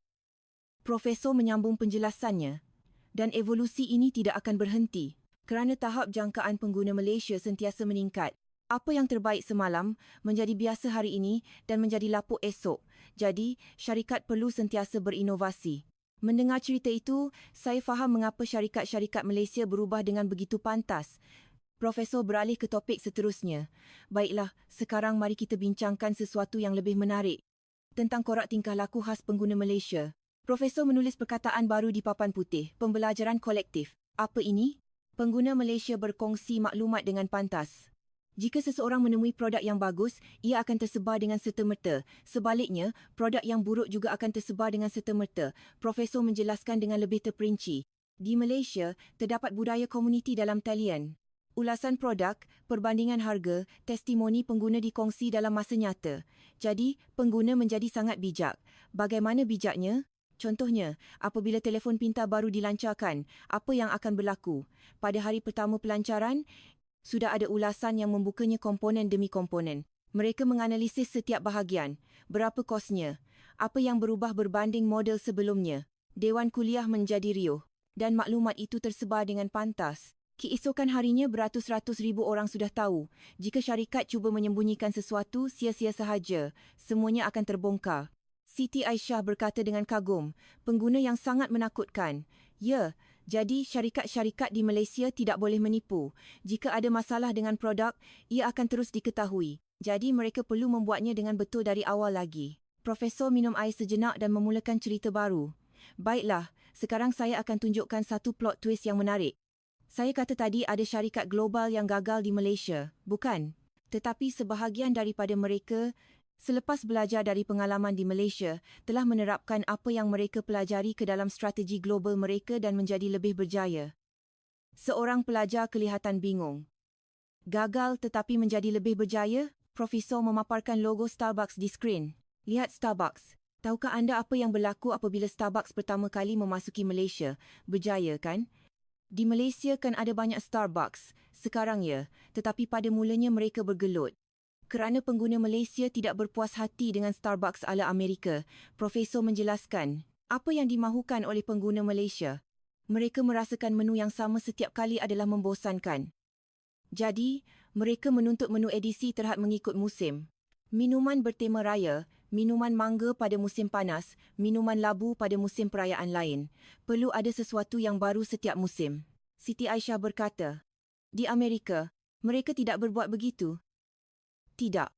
Profesor menyambung penjelasannya. Dan evolusi ini tidak akan berhenti kerana tahap jangkaan pengguna Malaysia sentiasa meningkat. Apa yang terbaik semalam menjadi biasa hari ini dan menjadi lapuk esok. Jadi, syarikat perlu sentiasa berinovasi. Mendengar cerita itu, saya faham mengapa syarikat-syarikat Malaysia berubah dengan begitu pantas. Profesor beralih ke topik seterusnya. Baiklah, sekarang mari kita bincangkan sesuatu yang lebih menarik. Tentang korak tingkah laku khas pengguna Malaysia. Profesor menulis perkataan baru di papan putih, pembelajaran kolektif. Apa ini? Pengguna Malaysia berkongsi maklumat dengan pantas. Jika seseorang menemui produk yang bagus, ia akan tersebar dengan serta-merta. Sebaliknya, produk yang buruk juga akan tersebar dengan serta-merta. Profesor menjelaskan dengan lebih terperinci. Di Malaysia, terdapat budaya komuniti dalam talian. Ulasan produk, perbandingan harga, testimoni pengguna dikongsi dalam masa nyata. Jadi, pengguna menjadi sangat bijak. Bagaimana bijaknya? Contohnya, apabila telefon pintar baru dilancarkan, apa yang akan berlaku? Pada hari pertama pelancaran, sudah ada ulasan yang membukanya komponen demi komponen. Mereka menganalisis setiap bahagian. Berapa kosnya? Apa yang berubah berbanding model sebelumnya? Dewan kuliah menjadi riuh. Dan maklumat itu tersebar dengan pantas. Keesokan harinya beratus-ratus ribu orang sudah tahu. Jika syarikat cuba menyembunyikan sesuatu, sia-sia sahaja. Semuanya akan terbongkar. Siti Aisyah berkata dengan kagum, pengguna yang sangat menakutkan. Ya, jadi syarikat-syarikat di Malaysia tidak boleh menipu. Jika ada masalah dengan produk, ia akan terus diketahui. Jadi mereka perlu membuatnya dengan betul dari awal lagi. Profesor minum air sejenak dan memulakan cerita baru. Baiklah, sekarang saya akan tunjukkan satu plot twist yang menarik. Saya kata tadi ada syarikat global yang gagal di Malaysia, bukan? Tetapi sebahagian daripada mereka selepas belajar dari pengalaman di Malaysia, telah menerapkan apa yang mereka pelajari ke dalam strategi global mereka dan menjadi lebih berjaya. Seorang pelajar kelihatan bingung. Gagal tetapi menjadi lebih berjaya? Profesor memaparkan logo Starbucks di skrin. Lihat Starbucks. Tahukah anda apa yang berlaku apabila Starbucks pertama kali memasuki Malaysia? Berjaya, kan? Di Malaysia kan ada banyak Starbucks. Sekarang ya, tetapi pada mulanya mereka bergelut. Kerana pengguna Malaysia tidak berpuas hati dengan Starbucks ala Amerika, Profesor menjelaskan apa yang dimahukan oleh pengguna Malaysia. Mereka merasakan menu yang sama setiap kali adalah membosankan. Jadi, mereka menuntut menu edisi terhad mengikut musim. Minuman bertema raya, minuman mangga pada musim panas, minuman labu pada musim perayaan lain. Perlu ada sesuatu yang baru setiap musim. Siti Aisyah berkata, di Amerika, mereka tidak berbuat begitu. Tidak.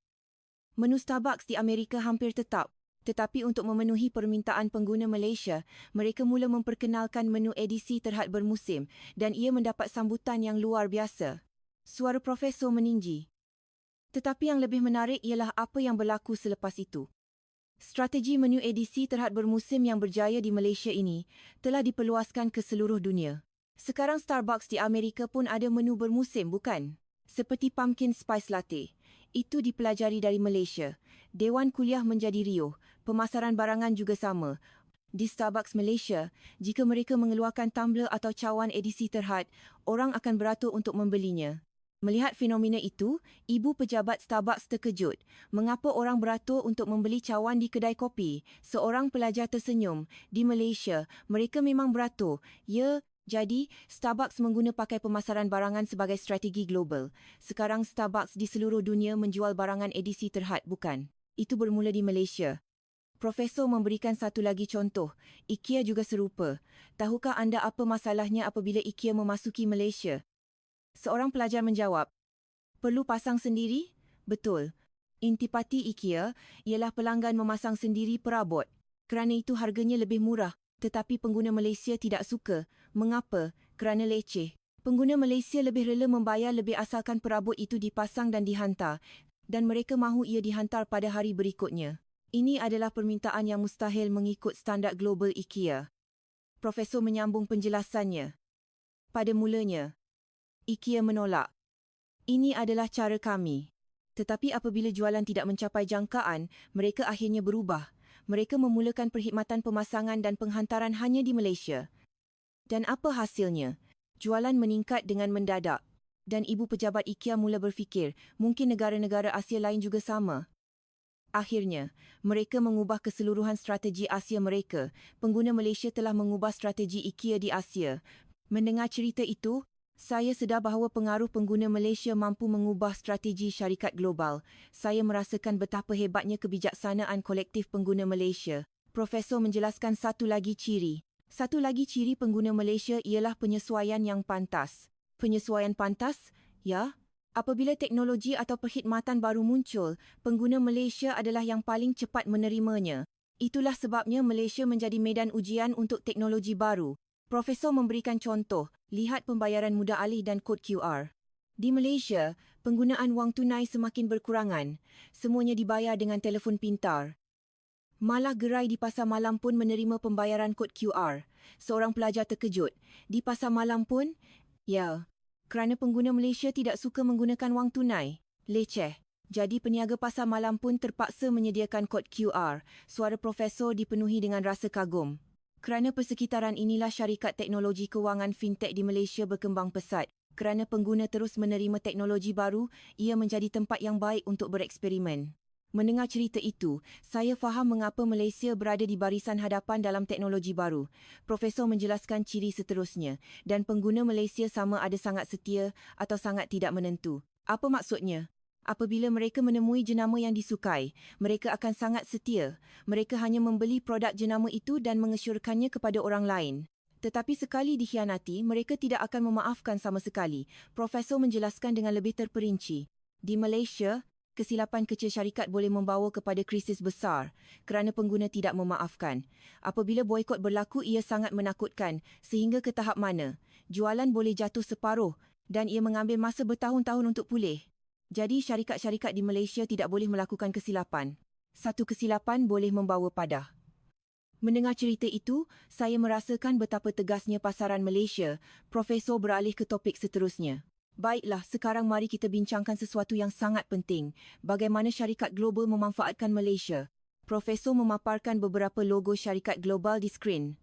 Menu Starbucks di Amerika hampir tetap. Tetapi untuk memenuhi permintaan pengguna Malaysia, mereka mula memperkenalkan menu edisi terhad bermusim dan ia mendapat sambutan yang luar biasa. Suara Profesor meninggi. Tetapi yang lebih menarik ialah apa yang berlaku selepas itu. Strategi menu edisi terhad bermusim yang berjaya di Malaysia ini telah diperluaskan ke seluruh dunia. Sekarang Starbucks di Amerika pun ada menu bermusim, bukan? Seperti pumpkin spice latte. Itu dipelajari dari Malaysia. Dewan kuliah menjadi riuh. Pemasaran barangan juga sama. Di Starbucks Malaysia, jika mereka mengeluarkan tumbler atau cawan edisi terhad, orang akan beratur untuk membelinya. Melihat fenomena itu, ibu pejabat Starbucks terkejut. Mengapa orang beratur untuk membeli cawan di kedai kopi? Seorang pelajar tersenyum. Di Malaysia, mereka memang beratur. Ya, jadi, Starbucks mengguna pakai pemasaran barangan sebagai strategi global. Sekarang Starbucks di seluruh dunia menjual barangan edisi terhad, bukan? Itu bermula di Malaysia. Profesor memberikan satu lagi contoh. IKEA juga serupa. Tahukah anda apa masalahnya apabila IKEA memasuki Malaysia? Seorang pelajar menjawab, perlu pasang sendiri? Betul. Intipati IKEA ialah pelanggan memasang sendiri perabot. Kerana itu harganya lebih murah, tetapi pengguna Malaysia tidak suka. Mengapa? Kerana leceh. Pengguna Malaysia lebih rela membayar lebih asalkan perabot itu dipasang dan dihantar, dan mereka mahu ia dihantar pada hari berikutnya. Ini adalah permintaan yang mustahil mengikut standard global IKEA. Profesor menyambung penjelasannya. Pada mulanya, IKEA menolak. Ini adalah cara kami. Tetapi apabila jualan tidak mencapai jangkaan, mereka akhirnya berubah. Mereka memulakan perkhidmatan pemasangan dan penghantaran hanya di Malaysia. Dan apa hasilnya? Jualan meningkat dengan mendadak. Dan ibu pejabat IKEA mula berfikir, mungkin negara-negara Asia lain juga sama. Akhirnya, mereka mengubah keseluruhan strategi Asia mereka. Pengguna Malaysia telah mengubah strategi IKEA di Asia. Mendengar cerita itu, saya sedar bahawa pengaruh pengguna Malaysia mampu mengubah strategi syarikat global. Saya merasakan betapa hebatnya kebijaksanaan kolektif pengguna Malaysia. Profesor menjelaskan satu lagi ciri. Satu lagi ciri pengguna Malaysia ialah penyesuaian yang pantas. Penyesuaian pantas? Ya. Apabila teknologi atau perkhidmatan baru muncul, pengguna Malaysia adalah yang paling cepat menerimanya. Itulah sebabnya Malaysia menjadi medan ujian untuk teknologi baru. Profesor memberikan contoh, lihat pembayaran mudah alih dan kod QR. Di Malaysia, penggunaan wang tunai semakin berkurangan. Semuanya dibayar dengan telefon pintar. Malah gerai di pasar malam pun menerima pembayaran kod QR. Seorang pelajar terkejut. Di pasar malam pun? Ya. Kerana pengguna Malaysia tidak suka menggunakan wang tunai. Leceh. Jadi peniaga pasar malam pun terpaksa menyediakan kod QR. Suara profesor dipenuhi dengan rasa kagum. Kerana persekitaran inilah syarikat teknologi kewangan fintech di Malaysia berkembang pesat. Kerana pengguna terus menerima teknologi baru, ia menjadi tempat yang baik untuk bereksperimen. Mendengar cerita itu, saya faham mengapa Malaysia berada di barisan hadapan dalam teknologi baru. Profesor menjelaskan ciri seterusnya, dan pengguna Malaysia sama ada sangat setia atau sangat tidak menentu. Apa maksudnya? Apabila mereka menemui jenama yang disukai, mereka akan sangat setia. Mereka hanya membeli produk jenama itu dan mengesyorkannya kepada orang lain. Tetapi sekali dikhianati, mereka tidak akan memaafkan sama sekali. Profesor menjelaskan dengan lebih terperinci. Di Malaysia, kesilapan kecil syarikat boleh membawa kepada krisis besar kerana pengguna tidak memaafkan. Apabila boikot berlaku, ia sangat menakutkan sehingga ke tahap mana jualan boleh jatuh separuh dan ia mengambil masa bertahun-tahun untuk pulih. Jadi syarikat-syarikat di Malaysia tidak boleh melakukan kesilapan. Satu kesilapan boleh membawa padah. Mendengar cerita itu, saya merasakan betapa tegasnya pasaran Malaysia. Profesor beralih ke topik seterusnya. Baiklah, sekarang mari kita bincangkan sesuatu yang sangat penting. Bagaimana syarikat global memanfaatkan Malaysia? Profesor memaparkan beberapa logo syarikat global di skrin.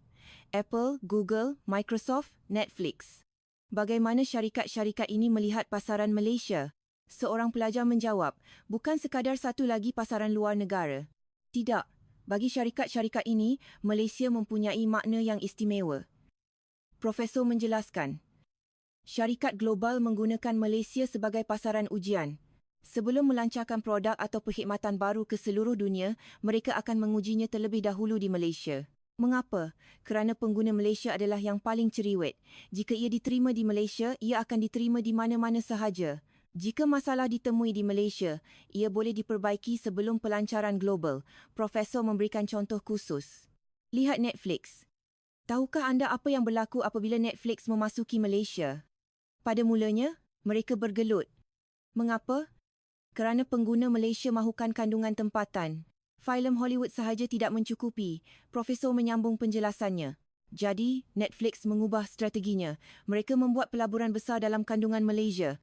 Apple, Google, Microsoft, Netflix. Bagaimana syarikat-syarikat ini melihat pasaran Malaysia? Seorang pelajar menjawab, bukan sekadar satu lagi pasaran luar negara. Tidak, bagi syarikat-syarikat ini, Malaysia mempunyai makna yang istimewa. Profesor menjelaskan, syarikat global menggunakan Malaysia sebagai pasaran ujian. Sebelum melancarkan produk atau perkhidmatan baru ke seluruh dunia, mereka akan mengujinya terlebih dahulu di Malaysia. Mengapa? Kerana pengguna Malaysia adalah yang paling cerewet. Jika ia diterima di Malaysia, ia akan diterima di mana-mana sahaja. Jika masalah ditemui di Malaysia, ia boleh diperbaiki sebelum pelancaran global. Profesor memberikan contoh khusus. Lihat Netflix. Tahukah anda apa yang berlaku apabila Netflix memasuki Malaysia? Pada mulanya, mereka bergelut. Mengapa? Kerana pengguna Malaysia mahukan kandungan tempatan. Filem Hollywood sahaja tidak mencukupi. Profesor menyambung penjelasannya. Jadi, Netflix mengubah strateginya. Mereka membuat pelaburan besar dalam kandungan Malaysia.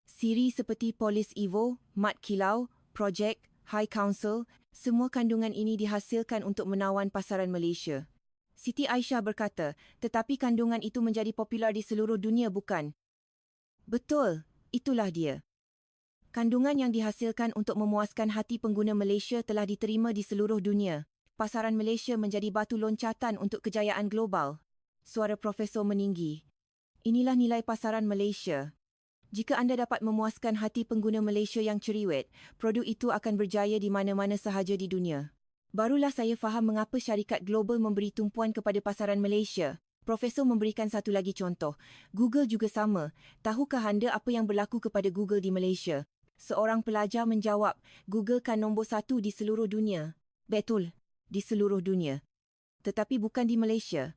Siri seperti Polis Evo, Mat Kilau, Project, High Council, semua kandungan ini dihasilkan untuk menawan pasaran Malaysia. Siti Aisyah berkata, tetapi kandungan itu menjadi popular di seluruh dunia, bukan? Betul, itulah dia. Kandungan yang dihasilkan untuk memuaskan hati pengguna Malaysia telah diterima di seluruh dunia. Pasaran Malaysia menjadi batu loncatan untuk kejayaan global. Suara Profesor meninggi. Inilah nilai pasaran Malaysia. Jika anda dapat memuaskan hati pengguna Malaysia yang cerewet, produk itu akan berjaya di mana-mana sahaja di dunia. Barulah saya faham mengapa syarikat global memberi tumpuan kepada pasaran Malaysia. Profesor memberikan satu lagi contoh. Google juga sama. Tahukah anda apa yang berlaku kepada Google di Malaysia? Seorang pelajar menjawab, Google kan nombor 1 di seluruh dunia. Betul, di seluruh dunia. Tetapi bukan di Malaysia.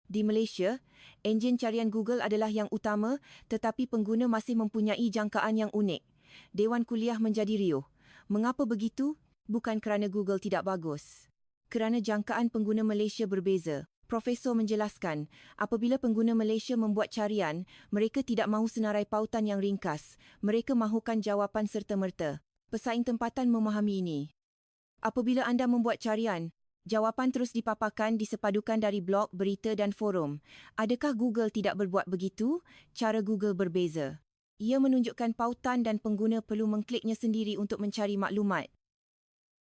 Di Malaysia, enjin carian Google adalah yang utama, tetapi pengguna masih mempunyai jangkaan yang unik. Dewan Kuliah menjadi riuh. Mengapa begitu? Bukan kerana Google tidak bagus. Kerana jangkaan pengguna Malaysia berbeza. Profesor menjelaskan, apabila pengguna Malaysia membuat carian, mereka tidak mahu senarai pautan yang ringkas. Mereka mahukan jawapan serta-merta. Pesaing tempatan memahami ini. Apabila anda membuat carian, jawapan terus dipaparkan disepadukan dari blog, berita dan forum. Adakah Google tidak berbuat begitu? Cara Google berbeza. Ia menunjukkan pautan dan pengguna perlu mengkliknya sendiri untuk mencari maklumat.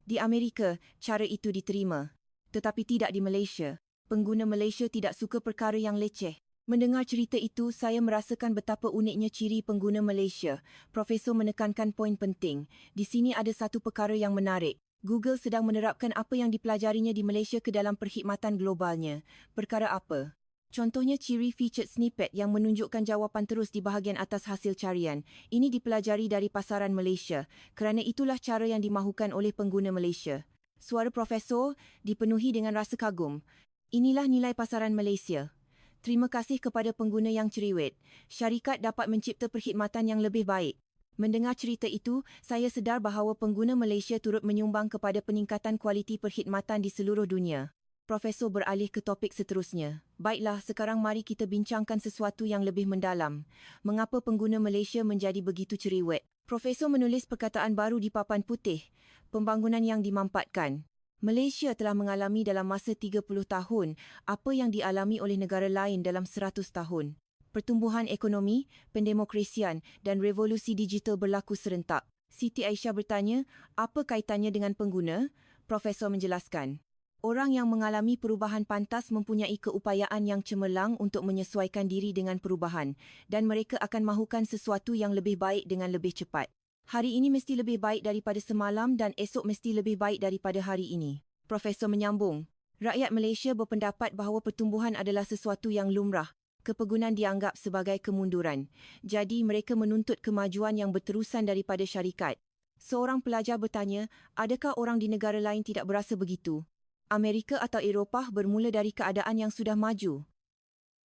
Di Amerika, cara itu diterima. Tetapi tidak di Malaysia. Pengguna Malaysia tidak suka perkara yang leceh. Mendengar cerita itu, saya merasakan betapa uniknya ciri pengguna Malaysia. Profesor menekankan poin penting. Di sini ada satu perkara yang menarik. Google sedang menerapkan apa yang dipelajarinya di Malaysia ke dalam perkhidmatan globalnya. Perkara apa? Contohnya ciri featured snippet yang menunjukkan jawapan terus di bahagian atas hasil carian. Ini dipelajari dari pasaran Malaysia. Kerana itulah cara yang dimahukan oleh pengguna Malaysia. Suara profesor dipenuhi dengan rasa kagum. Inilah nilai pasaran Malaysia. Terima kasih kepada pengguna yang cerewet. Syarikat dapat mencipta perkhidmatan yang lebih baik. Mendengar cerita itu, saya sedar bahawa pengguna Malaysia turut menyumbang kepada peningkatan kualiti perkhidmatan di seluruh dunia. Profesor beralih ke topik seterusnya. Baiklah, sekarang mari kita bincangkan sesuatu yang lebih mendalam. Mengapa pengguna Malaysia menjadi begitu cerewet? Profesor menulis perkataan baru di papan putih. Pembangunan yang dimampatkan. Malaysia telah mengalami dalam masa 30 tahun apa yang dialami oleh negara lain dalam 100 tahun. Pertumbuhan ekonomi, pendemokrasian dan revolusi digital berlaku serentak. Siti Aisyah bertanya, apa kaitannya dengan pengguna? Profesor menjelaskan. Orang yang mengalami perubahan pantas mempunyai keupayaan yang cemerlang untuk menyesuaikan diri dengan perubahan dan mereka akan mahukan sesuatu yang lebih baik dengan lebih cepat. Hari ini mesti lebih baik daripada semalam dan esok mesti lebih baik daripada hari ini. Profesor menyambung, rakyat Malaysia berpendapat bahawa pertumbuhan adalah sesuatu yang lumrah. Kepegunan dianggap sebagai kemunduran. Jadi mereka menuntut kemajuan yang berterusan daripada syarikat. Seorang pelajar bertanya, adakah orang di negara lain tidak berasa begitu? Amerika atau Eropah bermula dari keadaan yang sudah maju.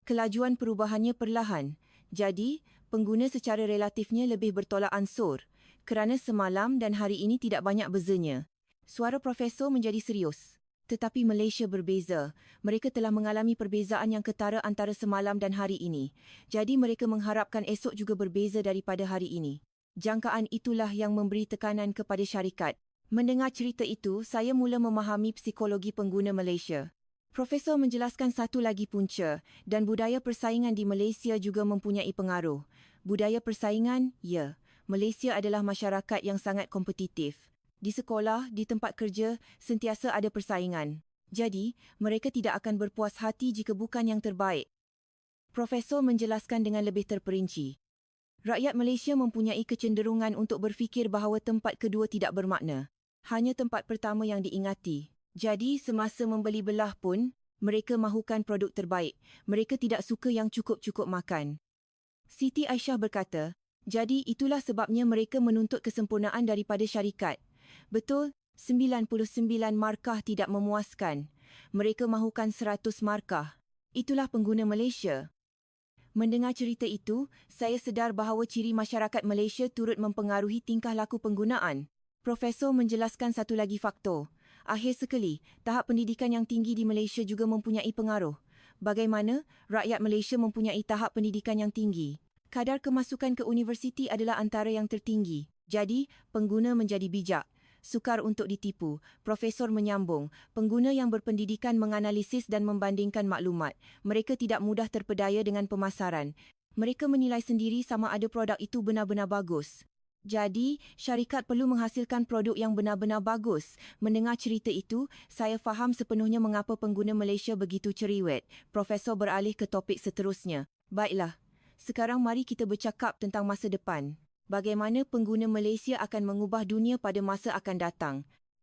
Kelajuan perubahannya perlahan. Jadi, pengguna secara relatifnya lebih bertolak ansur. Kerana semalam dan hari ini tidak banyak bezanya. Suara profesor menjadi serius. Tetapi Malaysia berbeza. Mereka telah mengalami perbezaan yang ketara antara semalam dan hari ini. Jadi mereka mengharapkan esok juga berbeza daripada hari ini. Jangkaan itulah yang memberi tekanan kepada syarikat. Mendengar cerita itu, saya mula memahami psikologi pengguna Malaysia. Profesor menjelaskan satu lagi punca dan budaya persaingan di Malaysia juga mempunyai pengaruh. Budaya persaingan, ya. Malaysia adalah masyarakat yang sangat kompetitif. Di sekolah, di tempat kerja, sentiasa ada persaingan. Jadi, mereka tidak akan berpuas hati jika bukan yang terbaik. Profesor menjelaskan dengan lebih terperinci. Rakyat Malaysia mempunyai kecenderungan untuk berfikir bahawa tempat kedua tidak bermakna. Hanya tempat pertama yang diingati. Jadi, semasa membeli belah pun, mereka mahukan produk terbaik. Mereka tidak suka yang cukup-cukup makan. Siti Aisyah berkata, jadi itulah sebabnya mereka menuntut kesempurnaan daripada syarikat. Betul, 99 markah tidak memuaskan. Mereka mahukan 100 markah. Itulah pengguna Malaysia. Mendengar cerita itu, saya sedar bahawa ciri masyarakat Malaysia turut mempengaruhi tingkah laku penggunaan. Profesor menjelaskan satu lagi faktor. Akhir sekali, tahap pendidikan yang tinggi di Malaysia juga mempunyai pengaruh. Bagaimana? Rakyat Malaysia mempunyai tahap pendidikan yang tinggi. Kadar kemasukan ke universiti adalah antara yang tertinggi. Jadi, pengguna menjadi bijak. Sukar untuk ditipu. Profesor menyambung, pengguna yang berpendidikan menganalisis dan membandingkan maklumat. Mereka tidak mudah terpedaya dengan pemasaran. Mereka menilai sendiri sama ada produk itu benar-benar bagus. Jadi, syarikat perlu menghasilkan produk yang benar-benar bagus. Mendengar cerita itu, saya faham sepenuhnya mengapa pengguna Malaysia begitu cerewet. Profesor beralih ke topik seterusnya. Baiklah. Sekarang mari kita bercakap tentang masa depan. Bagaimana pengguna Malaysia akan mengubah dunia pada masa akan datang.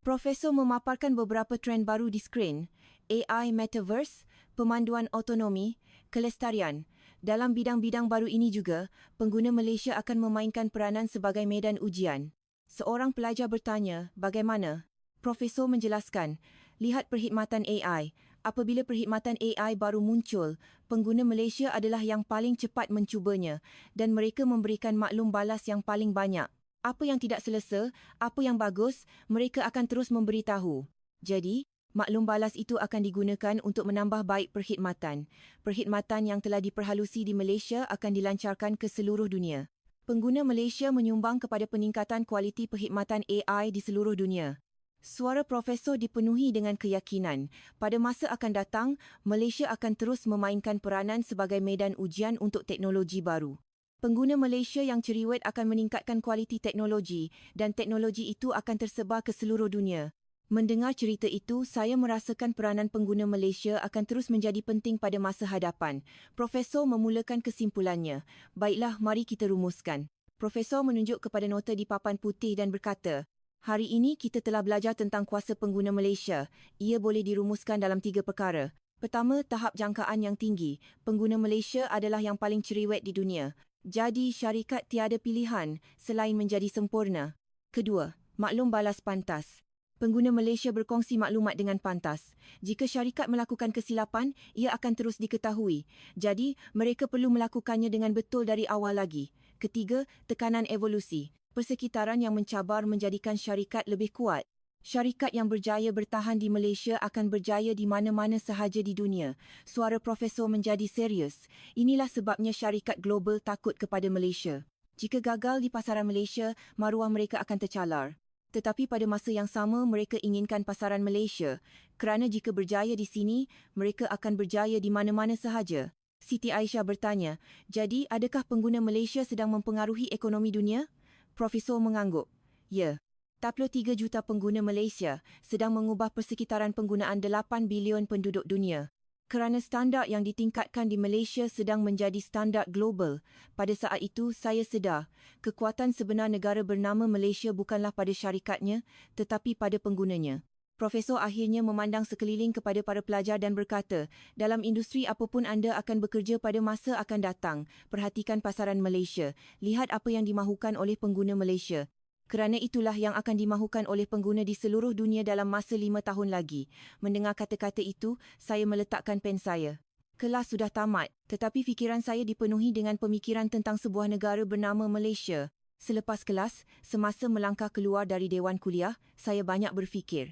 Profesor memaparkan beberapa trend baru di skrin, AI Metaverse, pemanduan autonomi, kelestarian. Dalam bidang-bidang baru ini juga, pengguna Malaysia akan memainkan peranan sebagai medan ujian. Seorang pelajar bertanya, bagaimana? Profesor menjelaskan, lihat perkhidmatan AI. Apabila perkhidmatan AI baru muncul, pengguna Malaysia adalah yang paling cepat mencubanya dan mereka memberikan maklum balas yang paling banyak. Apa yang tidak selesa, apa yang bagus, mereka akan terus memberitahu. Jadi, maklum balas itu akan digunakan untuk menambah baik perkhidmatan. Perkhidmatan yang telah diperhalusi di Malaysia akan dilancarkan ke seluruh dunia. Pengguna Malaysia menyumbang kepada peningkatan kualiti perkhidmatan AI di seluruh dunia. Suara profesor dipenuhi dengan keyakinan. Pada masa akan datang, Malaysia akan terus memainkan peranan sebagai medan ujian untuk teknologi baru. Pengguna Malaysia yang cerewet akan meningkatkan kualiti teknologi dan teknologi itu akan tersebar ke seluruh dunia. Mendengar cerita itu, saya merasakan peranan pengguna Malaysia akan terus menjadi penting pada masa hadapan. Profesor memulakan kesimpulannya. Baiklah, mari kita rumuskan. Profesor menunjuk kepada nota di papan putih dan berkata, hari ini kita telah belajar tentang kuasa pengguna Malaysia. Ia boleh dirumuskan dalam 3 perkara. Pertama, tahap jangkaan yang tinggi. Pengguna Malaysia adalah yang paling cerewet di dunia. Jadi, syarikat tiada pilihan selain menjadi sempurna. Kedua, maklum balas pantas. Pengguna Malaysia berkongsi maklumat dengan pantas. Jika syarikat melakukan kesilapan, ia akan terus diketahui. Jadi, mereka perlu melakukannya dengan betul dari awal lagi. Ketiga, tekanan evolusi. Persekitaran yang mencabar menjadikan syarikat lebih kuat. Syarikat yang berjaya bertahan di Malaysia akan berjaya di mana-mana sahaja di dunia. Suara profesor menjadi serius. Inilah sebabnya syarikat global takut kepada Malaysia. Jika gagal di pasaran Malaysia, maruah mereka akan tercalar. Tetapi pada masa yang sama, mereka inginkan pasaran Malaysia. Kerana jika berjaya di sini, mereka akan berjaya di mana-mana sahaja. Siti Aisyah bertanya, jadi adakah pengguna Malaysia sedang mempengaruhi ekonomi dunia? Profesor mengangguk. Ya. 43 juta pengguna Malaysia sedang mengubah persekitaran penggunaan 8 bilion penduduk dunia. Kerana standard yang ditingkatkan di Malaysia sedang menjadi standard global, pada saat itu saya sedar, kekuatan sebenar negara bernama Malaysia bukanlah pada syarikatnya, tetapi pada penggunanya. Profesor akhirnya memandang sekeliling kepada para pelajar dan berkata, dalam industri apapun anda akan bekerja pada masa akan datang, perhatikan pasaran Malaysia, lihat apa yang dimahukan oleh pengguna Malaysia. Kerana itulah yang akan dimahukan oleh pengguna di seluruh dunia dalam masa 5 tahun lagi. Mendengar kata-kata itu, saya meletakkan pen saya. Kelas sudah tamat, tetapi fikiran saya dipenuhi dengan pemikiran tentang sebuah negara bernama Malaysia. Selepas kelas, semasa melangkah keluar dari dewan kuliah, saya banyak berfikir.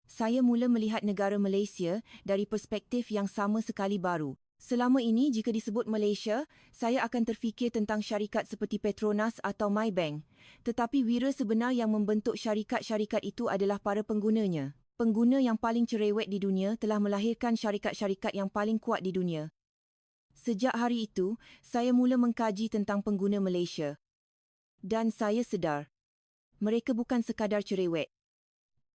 Saya mula melihat negara Malaysia dari perspektif yang sama sekali baru. Selama ini, jika disebut Malaysia, saya akan terfikir tentang syarikat seperti Petronas atau Maybank. Tetapi wira sebenar yang membentuk syarikat-syarikat itu adalah para penggunanya. Pengguna yang paling cerewet di dunia telah melahirkan syarikat-syarikat yang paling kuat di dunia. Sejak hari itu, saya mula mengkaji tentang pengguna Malaysia. Dan saya sedar, mereka bukan sekadar cerewet.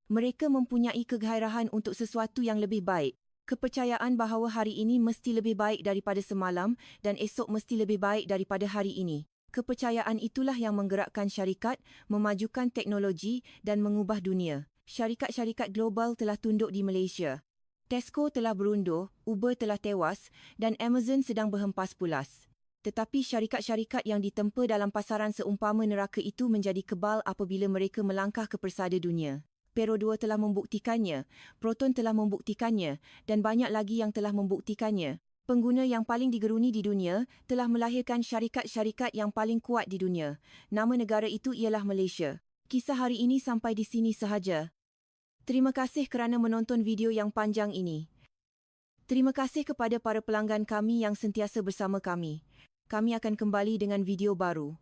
Mereka mempunyai kegairahan untuk sesuatu yang lebih baik. Kepercayaan bahawa hari ini mesti lebih baik daripada semalam dan esok mesti lebih baik daripada hari ini. Kepercayaan itulah yang menggerakkan syarikat, memajukan teknologi dan mengubah dunia. Syarikat-syarikat global telah tunduk di Malaysia. Tesco telah berundur, Uber telah tewas dan Amazon sedang berhempas pulas. Tetapi syarikat-syarikat yang ditempa dalam pasaran seumpama neraka itu menjadi kebal apabila mereka melangkah ke persada dunia. Pero 2 telah membuktikannya, Proton telah membuktikannya dan banyak lagi yang telah membuktikannya. Pengguna yang paling digeruni di dunia telah melahirkan syarikat-syarikat yang paling kuat di dunia. Nama negara itu ialah Malaysia. Kisah hari ini sampai di sini sahaja. Terima kasih kerana menonton video yang panjang ini. Terima kasih kepada para pelanggan kami yang sentiasa bersama kami. Kami akan kembali dengan video baru.